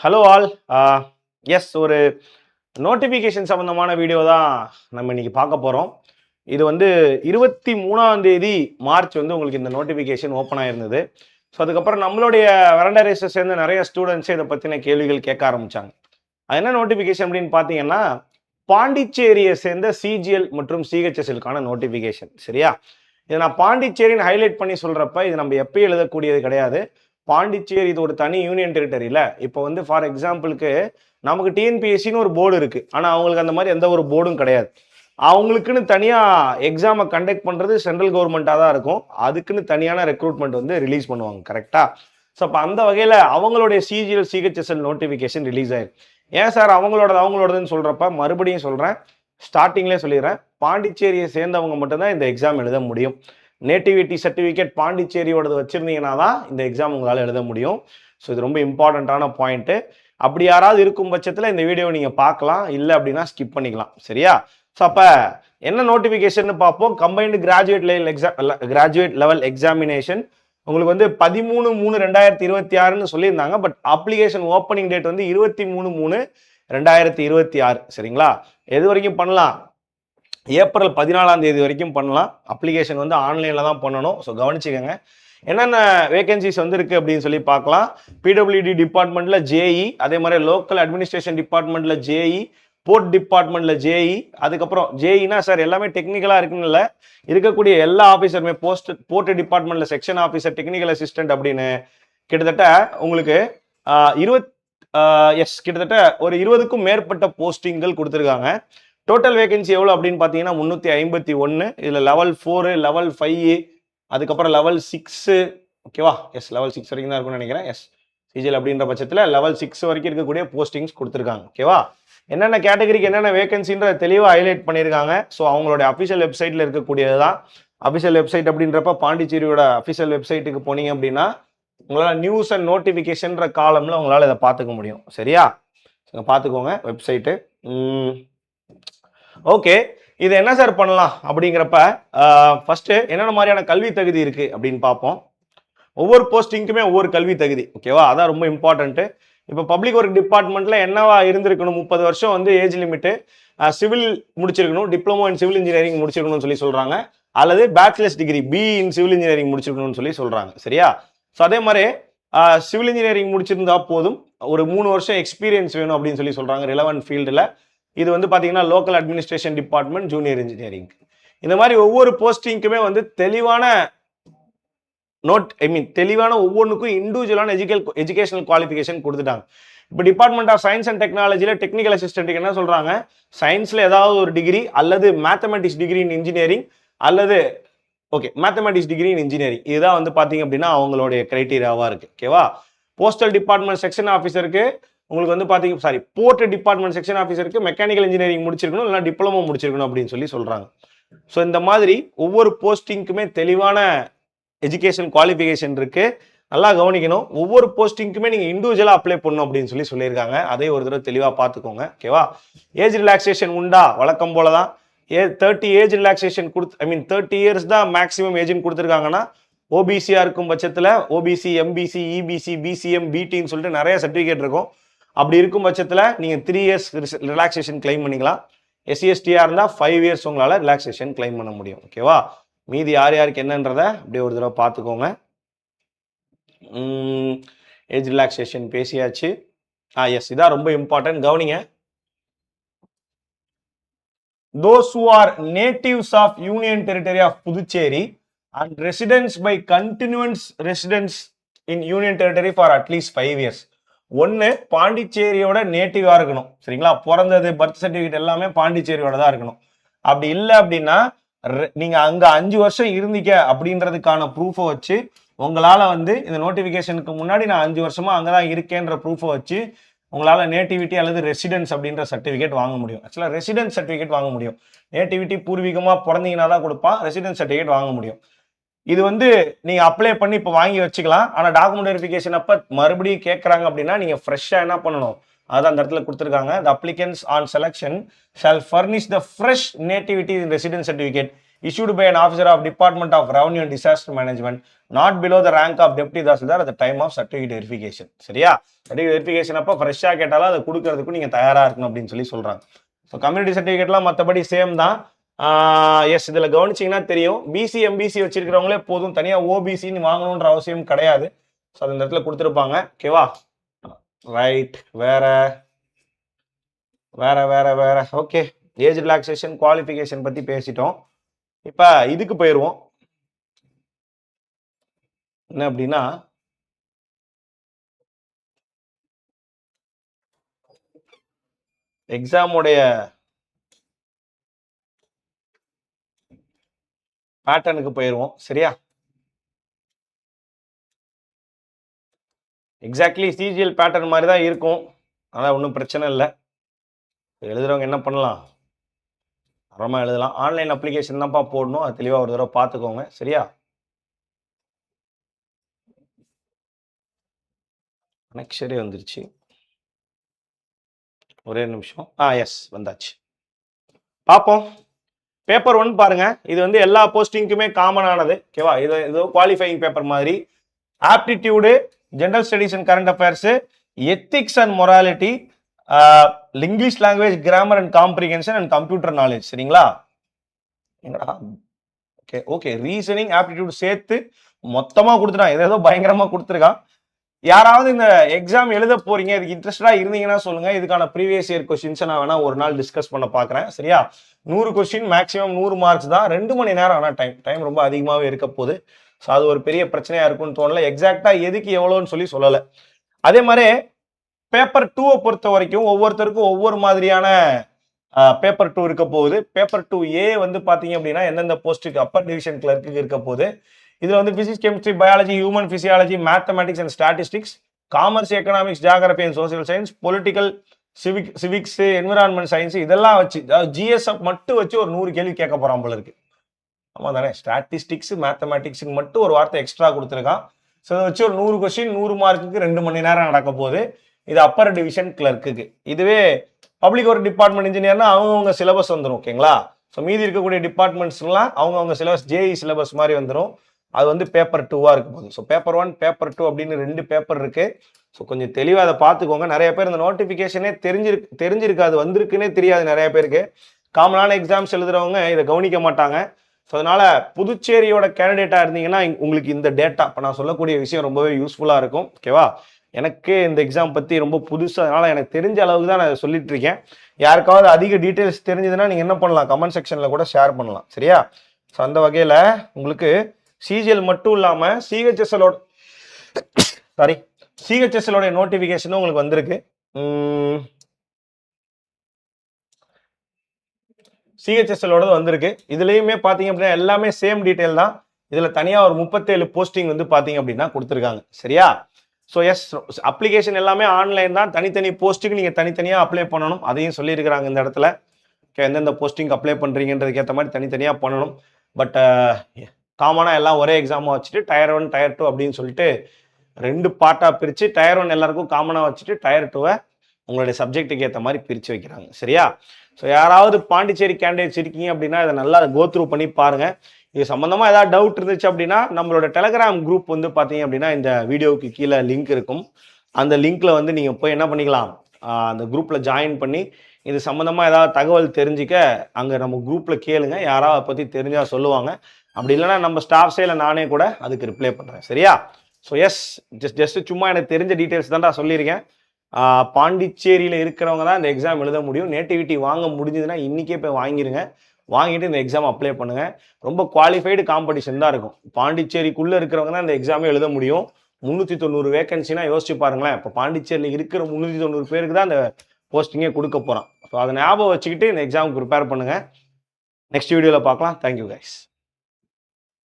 Hello all. S, ஒரு notification சம்மந்தமான video தான் நம்ம இன்னைக்கு பார்க்க போகிறோம். இது வந்து 23ஆம் தேதி மார்ச் வந்து உங்களுக்கு இந்த நோட்டிஃபிகேஷன் ஓப்பன் ஆயிருந்தது. ஸோ அதுக்கப்புறம் நம்மளுடைய வரண்டா ரேஸை சேர்ந்த நிறைய ஸ்டூடெண்ட்ஸே இதை பற்றின கேள்விகள் கேட்க ஆரம்பித்தாங்க. அது என்ன நோட்டிஃபிகேஷன் அப்படின்னு பார்த்தீங்கன்னா, பாண்டிச்சேரியை சேர்ந்த சிஜிஎல் மற்றும் சிஹெச்எஸ்எல்கான நோட்டிஃபிகேஷன். சரியா? இதை நான் பாண்டிச்சேரின்னு ஹைலைட் பண்ணி சொல்கிறப்ப இது நம்ம எப்பயும் எழுதக்கூடியது கிடையாது. பாண்டிச்சேரி இது ஒரு தனி யூனியன் டெரிட்டரியில். இப்போ வந்து ஃபார் எக்ஸாம்பிளுக்கு நமக்கு டிஎன்பிஎஸ்சின்னு ஒரு போர்டு இருக்குது. ஆனால் அவங்களுக்கு அந்த மாதிரி எந்த ஒரு போர்டும் கிடையாது. அவங்களுக்குன்னு தனியாக எக்ஸாமை கண்டக்ட் பண்ணுறது சென்ட்ரல் கவர்மெண்ட்டாக தான் இருக்கும். அதுக்குன்னு தனியான ரெக்ரூட்மெண்ட் வந்து ரிலீஸ் பண்ணுவாங்க. கரெக்டாக? ஸோ அப்போ அந்த வகையில் அவங்களுடைய சிஜிஎல் சிஹெச்எஸ்எல் நோட்டிஃபிகேஷன் ரிலீஸ் ஆயிருக்கு. ஏன் சார் அவங்களோடதுன்னு சொல்கிறப்ப மறுபடியும் சொல்கிறேன், ஸ்டார்டிங்லேயே சொல்லிடுறேன், பாண்டிச்சேரியை சேர்ந்தவங்க மட்டும்தான் இந்த எக்ஸாம் எழுத முடியும். நேட்டிவிட்டி சர்டிஃபிகேட் பாண்டிச்சேரியோடது வச்சுருந்தீங்கன்னா தான் இந்த எக்ஸாம் உங்களால் எழுத முடியும். ஸோ இது ரொம்ப இம்பார்ட்டண்ட்டான பாயிண்ட்டு. அப்படி யாராவது இருக்கும் பட்சத்தில் இந்த வீடியோ நீங்கள் பார்க்கலாம், இல்லை அப்படின்னா ஸ்கிப் பண்ணிக்கலாம். சரியா? ஸோ அப்போ என்ன நோட்டிஃபிகேஷன் பார்ப்போம். கம்பைன்டு கிராஜுவேட் லெவல் எக்ஸாமினேஷன் உங்களுக்கு வந்து 13/3/2026ன்னு சொல்லியிருந்தாங்க. பட் அப்ளிகேஷன் ஓப்பனிங் டேட் வந்து 23/3/2026. சரிங்களா? எது வரைக்கும் பண்ணலாம்? ஏப்ரல் 14ஆம் தேதி வரைக்கும் பண்ணலாம். அப்ளிகேஷன் வந்து ஆன்லைனில் தான் பண்ணணும். ஸோ கவனிச்சுக்கோங்க. என்னென்ன வேகன்சிஸ் வந்துருக்கு அப்படின்னு சொல்லி பார்க்கலாம். பிடபிள்யூடி டிபார்ட்மெண்ட்டில் ஜேஇ, அதே மாதிரி லோக்கல் அட்மினிஸ்ட்ரேஷன் டிபார்ட்மெண்ட்டில் ஜேஇ, போர்ட் டிபார்ட்மெண்ட்டில் ஜேஇ. அதுக்கப்புறம் ஜேஇனா சார் எல்லாமே டெக்னிக்கலாக இருக்குன்னு இருக்கக்கூடிய எல்லா ஆஃபீஸருமே போர்ட் டிபார்ட்மெண்ட்டில் செக்ஷன் ஆஃபீஸர், டெக்னிக்கல் அசிஸ்டன்ட் அப்படின்னு கிட்டத்தட்ட உங்களுக்கு கிட்டத்தட்ட ஒரு 20க்கும் மேற்பட்ட போஸ்டிங்கள் கொடுத்துருக்காங்க. டோட்டல் வேகன்சி எவ்வளோ அப்படின்னு பார்த்தீங்கன்னா 351. இதில் லெவல் 4, லெவல் 5, அதுக்கப்புறம் லெவல் 6. ஓகேவா? எஸ், லெவல் 6 வரைக்கும் தான் இருக்கும்னு நினைக்கிறேன். எஸ், சிஜிஎல் அப்படின்ற பட்சத்தில் லெவல் 6 வரைக்கும் இருக்கக்கூடிய போஸ்டிங்ஸ் கொடுத்துருக்காங்க. ஓகேவா? என்னென்ன கேட்டகரிக்கு என்னென்ன வேகன்சின்ற தெளிவாக ஹைலைட் பண்ணியிருக்காங்க. ஸோ அவங்களோட அஃபிஷியல் வெப்சைட்டில் இருக்கக்கூடியது தான். அஃபிஷியல் வெப்சைட் அப்படின்றப்ப பாண்டிச்சேரியோட அஃபிஷியல் வெப்சைட்டுக்கு போனீங்க அப்படின்னா உங்களால் நியூஸ் அண்ட் நோட்டிஃபிகேஷன்ற காலமில் உங்களால் இதை பார்த்துக்க முடியும். சரியா? பார்த்துக்கோங்க வெப்சைட்டு. ஓகே, இது என்ன சார் பண்ணலாம் அப்படிங்கிறப்ப ஃபர்ஸ்ட் என்னென்ன மாதிரியான கல்வி தகுதி இருக்கு அப்படின்னு பார்ப்போம். ஒவ்வொரு போஸ்டிங்க்குமே ஒவ்வொரு கல்வி தகுதி. ஓகேவா? அதான் ரொம்ப இம்பார்ட்டன்ட்டு. இப்போ பப்ளிக் ஒர்க் டிபார்ட்மெண்ட்ல என்னவா இருந்திருக்கணும், 30 வருஷம் வந்து ஏஜ் லிமிட்டு, சிவில் முடிச்சிருக்கணும், டிப்ளமோ இன் சிவில் இன்ஜினியரிங் முடிச்சிருக்கணும்னு சொல்லி சொல்றாங்க, அல்லது bachelors degree B in civil engineering முடிச்சிருக்கணும்னு சொல்லி சொல்றாங்க. சரியா? ஸோ அதே மாதிரி சிவில் இன்ஜினியரிங் முடிச்சிருந்தா போதும், ஒரு 3 வருஷம் எக்ஸ்பீரியன்ஸ் வேணும் அப்படின்னு சொல்லி சொல்றாங்க ரிலவன்ட் ஃபீல்டில். இது வந்து பார்த்தீங்கன்னா local administration department, junior engineering. இந்த மாதிரி ஒவ்வொரு போஸ்டிங்க்குமே வந்து தெளிவான தெளிவான ஒவ்வொன்றுக்கும் இண்டிவிஜுவலான எஜுகேஷனல் குவாலிஃபிகேஷன் கொடுத்துட்டாங்க. இப்போ டிபார்ட்மெண்ட் ஆஃப் சயின்ஸ் அண்ட் டெக்னாலஜியில் டெக்னிக்கல் அசிஸ்டன்ட்டுக்கு என்ன சொல்கிறாங்க, சயின்ஸில் ஏதாவது ஒரு டிகிரி அல்லது மேத்தமெட்டிக்ஸ் டிகிரி இன் இன்ஜினியரிங் அல்லது மேத்தமெட்டிக்ஸ் டிகிரி இன் இன்ஜினியரிங். இதுதான் வந்து பார்த்தீங்க அப்படின்னா அவங்களுடைய கிரைட்டீரியாவாக இருக்குது. ஓகேவா? போஸ்டல் டிபார்ட்மெண்ட் செக்ஷன் ஆஃபீஸருக்கு உங்களுக்கு வந்து பார்த்தீங்க போர்ட் டிபார்ட்மெண்ட் செக்ஷன் ஆஃபீஸருக்கு மெக்கானிக்கல் இன்ஜினியரிங் முடிச்சிருக்கணும், இல்லைனா டிப்ளமோ முடிச்சிருக்கணும் அப்படின்னு சொல்லி சொல்கிறாங்க. ஸோ இந்த மாதிரி ஒவ்வொரு போஸ்டிங்க்குமே தெளிவான எஜுகேஷன் குவாலிஃபிகேஷன் இருக்கு. நல்லா கவனிக்கணும். ஒவ்வொரு போஸ்டிங்க்குமே நீங்கள் இண்டிவிஜுவலாக அப்ளை பண்ணணும் அப்படின்னு சொல்லி சொல்லியிருக்காங்க. அதே ஒரு தடவை தெளிவாக பார்த்துக்கோங்க. ஓகேவா? ஏஜ் ரிலாக்ஸேஷன் உண்டா? வழக்கம் போல தான் 30 ஏஜ் ரிலாக்ஸேஷன் 30 இயர்ஸ் தான் மேக்ஸிமம் ஏஜ்னு கொடுத்துருக்காங்கன்னா, ஓபிசியாக இருக்கும் பட்சத்தில் ஓபிசி, எம்பிசி, இபிசி, பிசிஎம், பிடின்னு சொல்லிட்டு நிறைய சர்டிஃபிகேட் இருக்கும். அப்படி இருக்கும் பட்சத்தில் நீங்கள் 3 இயர்ஸ் ரிலாக்ஸேஷன் கிளைம் பண்ணிக்கலாம். எஸ்சிஎஸ்டியாக இருந்தால் 5 இயர்ஸ் உங்களால் ரிலாக்ஸேஷன் கிளைம் பண்ண முடியும். ஓகேவா? மீதி யார் யாருக்கு என்னன்றதை அப்படியே ஒரு தடவை பார்த்துக்கோங்க. ஏஜ் ரிலாக்ஸேஷன் பேசியாச்சு. எஸ், இதான் ரொம்ப இம்பார்ட்டன்ட். கவனிங்க. Those who are natives of Union Territory of Puducherry and residents by continuous residence in Union Territory for at least 5 years. ஒன்று பாண்டிச்சேரியோட நேட்டிவா இருக்கணும். சரிங்களா? பிறந்தது, பர்த் சர்டிஃபிகேட் எல்லாமே பாண்டிச்சேரியோட தான் இருக்கணும். அப்படி இல்லை அப்படின்னா நீங்க அங்க 5 வருஷம் இருந்தீங்க அப்படின்றதுக்கான ப்ரூஃபை வச்சு உங்களால வந்து இந்த நோட்டிபிகேஷனுக்கு முன்னாடி நான் 5 வருஷமா அங்கதான் இருக்கேன்ற ப்ரூஃபை வச்சு உங்களால நேட்டிவிட்டி அல்லது ரெசிடென்ஸ் அப்படின்ற சர்டிஃபிகேட் வாங்க முடியும். ஆக்சுவலா ரெசிடென்ஸ் சர்டிஃபிகேட் வாங்க முடியும். நேட்டிவிட்டி பூர்வீகமா பிறந்தீங்கன்னா தான் கொடுப்பான். ரெசிடென்ஸ் சர்டிஃபிகேட் வாங்க முடியும். இது வந்து நீங்க அப்ளை பண்ணி இப்போ வாங்கி வச்சுக்கலாம். ஆனால் டாக்குமெண்ட் வெரிஃபிகேஷன் அப்போ மறுபடியும் கேட்குறாங்க அப்படின்னா நீங்க ஃப்ரெஷ்ஷாக என்ன பண்ணணும், அதான் அந்த இடத்துல கொடுத்துருக்காங்க. The applicants on selection shall furnish the fresh nativity residence certificate issued by an officer of Department of Revenue and Disaster Management, not below the rank of Deputy Tahsildar at the time of certificate verification. சரியா? certificate verification அப்போ ஃப்ரெஷ்ஷாக கேட்டாலும் அதை கொடுக்கறதுக்கும் நீங்கள் தயாராக இருக்கணும் அப்படின்னு சொல்லி சொல்கிறாங்க. ஸோ கம்யூனிட்டி சர்டிஃபிகேட்லாம் மற்றபடி சேம் தான். எஸ், இதில் கவனிச்சிங்கன்னா தெரியும், பிசி எம்பிசி வச்சிருக்கிறவங்களே போதும், தனியாக ஓபிசின்னு வாங்கணுன்ற அவசியம் கிடையாது. ஸோ அது இந்த இடத்துல கொடுத்துருப்பாங்க. ஓகேவா? ரைட். வேற வேற வேற வேற ஓகே, ஏஜ் ரிலாக்ஸேஷன் குவாலிஃபிகேஷன் பற்றி பேசிட்டோம். இப்போ இதுக்கு போயிடுவோம். என்ன அப்படின்னா, எக்ஸாமுடைய பேட்டர்னுக்கு போயிடுவோம். சரியா? எக்ஸாக்ட்லி சிஜிஎல் பேட்டர்ன் மாதிரி தான் இருக்கும். அதான் ஒன்றும் பிரச்சனை இல்லை. எழுதுறவங்க என்ன பண்ணலாம், அப்புறமா எழுதலாம். ஆன்லைன் அப்ளிகேஷன் தான்ப்பா போடணும், அது தெளிவாக ஒரு தடவை பார்த்துக்கோங்க. சரியா? நெக்ஸ்டே வந்துருச்சு, ஒரே நிமிஷம். எஸ், வந்தாச்சு. பார்ப்போம். பேப்பர் 1 பாருங்க. இது வந்து எல்லா போஸ்டிங்க்குமே காமனானது. ஓகேவா? இது குவாலிஃபைங் பேப்பர் மாதிரி. Aptitude, general studies and current affairs, ethics and morality, English language, grammar and comprehension and computer knowledge. சரிங்களா? ஓகே ஓகே, ரீசனிங் ஆப்டிடியூட் சேர்த்து மொத்தமாக கொடுத்துட்டான். ஏதோ பயங்கரமாக கொடுத்துருக்கான். யாராவது இந்த எக்ஸாம் எழுத போறீங்க, இதுக்கு இன்ட்ரெஸ்டா இருந்தீங்கன்னா சொல்லுங்க. இதுக்கான ப்ரீவியஸ் இயர் கொஸ்டின்ஸை நான் வேணா ஒரு நாள் டிஸ்கஸ் பண்ண பார்க்குறேன். சரியா? 100 கொஸ்டின், மேக்ஸிமம் 100 மார்க்ஸ் தான். 2 மணி நேரம். ஆனால் டைம் ரொம்ப அதிகமாகவே இருக்க போகுது. ஸோ அது ஒரு பெரிய பிரச்சனையா இருக்கும்னு தோணல. எக்ஸாக்டா எதுக்கு எவ்வளோன்னு சொல்லலை. அதே மாதிரி பேப்பர் 2 பொறுத்த வரைக்கும் ஒவ்வொருத்தருக்கும் ஒவ்வொரு மாதிரியான பேப்பர் 2 இருக்க போகுது. பேப்பர் 2A வந்து பார்த்தீங்க அப்படின்னா எந்தெந்த போஸ்ட்டுக்கு அப்பர் டிவிஷன் கிளர்க்கு இருக்க போகுது. இதில் வந்து physics, chemistry, biology, human physiology, mathematics and statistics, commerce, economics, geography and social science, political, civics, environment science, இதெல்லாம் வச்சு, அதாவது ஜிஎஸ்எஃப் மட்டும் வச்சு ஒரு 100 கேள்வி கேட்க போறான் போல இருக்கு. ஆமா தானே? ஸ்டாட்டிஸ்டிக்ஸ், மேத்தமெட்டிக்ஸுக்கு மட்டும் ஒரு வார்த்தை எக்ஸ்ட்ரா கொடுத்துருக்கான். ஸோ அதை வச்சு ஒரு 100 கொஸ்டின் 100 மார்க்குக்கு 2 மணி நேரம் நடக்க போகுது. இது அப்பர் டிவிஷன் கிளர்க்குக்கு. இதுவே பப்ளிக் ஒர்க் டிபார்ட்மெண்ட் இன்ஜினியர்னா அவங்கவுங்க சிலபஸ் வந்துடும். ஓகேங்களா? ஸோ மீதி இருக்கக்கூடிய டிபார்ட்மெண்ட்ஸ்லாம் அவங்கவுங்க சிலபஸ், ஜேஇ சிலபஸ் மாதிரி வந்துடும். அது வந்து பேப்பர் 2வா இருக்கும் போது. ஸோ பேப்பர் 1, பேப்பர் 2 அப்படின்னு 2 பேப்பர் இருக்கு. ஸோ கொஞ்சம் தெளிவாக அதை பார்த்துக்கோங்க. நிறைய பேர் இந்த நோட்டிஃபிகேஷனே தெரிஞ்சிருக்காது, வந்திருக்குன்னே தெரியாது நிறைய பேருக்கு. காமனான எக்ஸாம்ஸ் எழுதுறவங்க இதை கவனிக்க மாட்டாங்க. ஸோ அதனால புதுச்சேரியோட கேண்டிடேட்டாக இருந்தீங்கன்னா உங்களுக்கு இந்த டேட்டா, இப்போ நான் சொல்லக்கூடிய விஷயம் ரொம்பவே யூஸ்ஃபுல்லாக இருக்கும். ஓகேவா? எனக்கு இந்த எக்ஸாம் பற்றி ரொம்ப புதுசு, அதனால் எனக்கு தெரிஞ்ச அளவுக்கு தான் நான் சொல்லிட்டு இருக்கேன். யாருக்காவது அதிக டீட்டெயில்ஸ் தெரிஞ்சதுன்னா நீங்கள் என்ன பண்ணலாம், கமெண்ட் செக்ஷனில் கூட ஷேர் பண்ணலாம். சரியா? ஸோ அந்த வகையில் உங்களுக்கு சிஜிஎல் மட்டும் இல்லாமல் சிஹெச்எஸ்எலோட நோட்டிஃபிகேஷனும் உங்களுக்கு வந்திருக்கு. சிஹெச்எஸ்எலோட வந்திருக்கு. இதுலேயுமே பார்த்தீங்க அப்படின்னா எல்லாமே சேம் டீட்டெயில் தான். இதில் தனியாக ஒரு 37 போஸ்டிங் வந்து பார்த்தீங்க அப்படின்னா கொடுத்துருக்காங்க. சரியா? ஸோ எஸ், அப்ளிகேஷன் எல்லாமே ஆன்லைன் தான். தனித்தனி போஸ்ட்டுக்கு நீங்கள் தனித்தனியாக அப்ளை பண்ணணும். அதையும் சொல்லியிருக்கிறாங்க இந்த இடத்துல. எந்தெந்த போஸ்டிங் அப்ளை பண்ணுறீங்கன்றதுக்கு ஏற்ற மாதிரி தனித்தனியாக பண்ணணும். பட் காமனாக எல்லாம் ஒரே எக்ஸாமாக வச்சுட்டு டயர் 1, டயர் 2 அப்படின்னு சொல்லிட்டு 2 பார்ட்டாக பிரித்து டயர் 1 எல்லாருக்கும் காமனாக வச்சுட்டு டயர் 2வை உங்களுடைய சப்ஜெக்ட்டுக்கு ஏற்ற மாதிரி பிரித்து வைக்கிறாங்க. சரியா? ஸோ யாராவது பாண்டிச்சேரி கேண்டிடேட்ஸ் இருக்கீங்க அப்படின்னா இதை நல்லா கோத்ரூ பண்ணி பாருங்கள். இது சம்மந்தமாக ஏதாவது டவுட் இருந்துச்சு அப்படின்னா நம்மளோட டெலகிராம் குரூப் வந்து பார்த்தீங்க அப்படின்னா இந்த வீடியோவுக்கு கீழே லிங்க் இருக்கும். அந்த லிங்க்ல வந்து நீங்கள் போய் என்ன பண்ணிக்கலாம், அந்த குரூப்பில் ஜாயின் பண்ணி இது சம்மந்தமாக ஏதாவது தகவல் தெரிஞ்சிக்க அங்கே நம்ம குரூப்பில் கேளுங்க. யாராவது பற்றி தெரிஞ்சால் சொல்லுவாங்க. அப்படி இல்லைன்னா நம்ம ஸ்டாஃப்ஸே இல்லை நானே கூட அதுக்கு ரிப்ளை பண்ணுறேன். சரியா? ஸோ எஸ், ஜஸ்ட் சும்மா எனக்கு தெரிஞ்ச டீட்டெயில்ஸ் தான் நான் சொல்லியிருக்கேன். பாண்டிச்சேரியில் இருக்கிறவங்க தான் இந்த எக்ஸாம் எழுத முடியும். நேட்டிவிட்டி வாங்க முடிஞ்சதுன்னா இன்றைக்கே போய் வாங்கிடுங்க. வாங்கிட்டு இந்த எக்ஸாம் அப்ளை பண்ணுங்கள். ரொம்ப குவாலிஃபைடு காம்படிஷன் தான் இருக்கும். பாண்டிச்சேரிக்குள்ளே இருக்கிறவங்க தான் இந்த எக்ஸாமே எழுத முடியும். 390 வேகன்சினா யோசிச்சு பாருங்களேன். இப்போ பாண்டிச்சேரியில் இருக்கிற 390 பேருக்கு தான் அந்த போஸ்டிங்கே கொடுக்க போகிறான். ஸோ அதை ஞாபகம் வச்சுக்கிட்டு இந்த எக்ஸாமுக்கு ப்ரிப்பேர் பண்ணுங்கள். நெக்ஸ்ட் வீடியோவில் பார்க்கலாம். Thank you guys.